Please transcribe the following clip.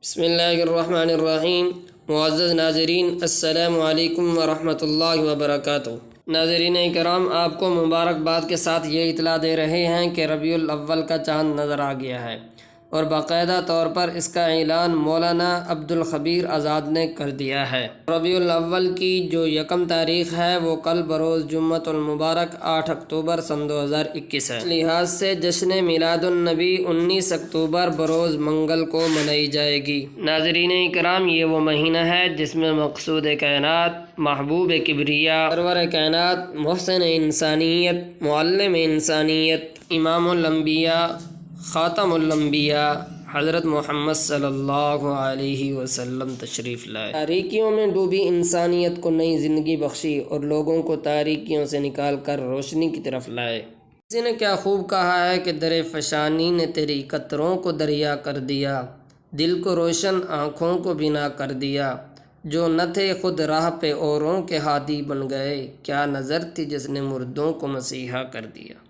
بسم اللہ الرحمن الرحیم۔ معزز ناظرین، السلام علیکم ورحمۃ اللہ وبرکاتہ۔ ناظرین کرام، آپ کو مبارکباد کے ساتھ یہ اطلاع دے رہے ہیں کہ ربیع الاول کا چاند نظر آ گیا ہے اور باقاعدہ طور پر اس کا اعلان مولانا عبدالخبیر آزاد نے کر دیا ہے۔ ربیع الاول کی جو یکم تاریخ ہے وہ کل بروز جمعۃ المبارک 8 اکتوبر سن 2021 ہے۔ اس لحاظ سے جشن میلاد النبی 19 اکتوبر بروز منگل کو منائی جائے گی۔ ناظرین کرام، یہ وہ مہینہ ہے جس میں مقصود کائنات، محبوب کبریا، سرور کائنات، محسن انسانیت، معلم انسانیت، امام الانبیاء، خاتم الانبیاء حضرت محمد صلی اللہ علیہ وسلم تشریف لائے۔ تاریکیوں میں ڈوبی انسانیت کو نئی زندگی بخشی اور لوگوں کو تاریکیوں سے نکال کر روشنی کی طرف لائے۔ کسی نے کیا خوب کہا ہے کہ در فشانی نے تیری قطروں کو دریا کر دیا، دل کو روشن، آنکھوں کو بینا کر دیا، جو نہ تھے خود راہ پہ اوروں کے ہادی بن گئے، کیا نظر تھی جس نے مردوں کو مسیحا کر دیا۔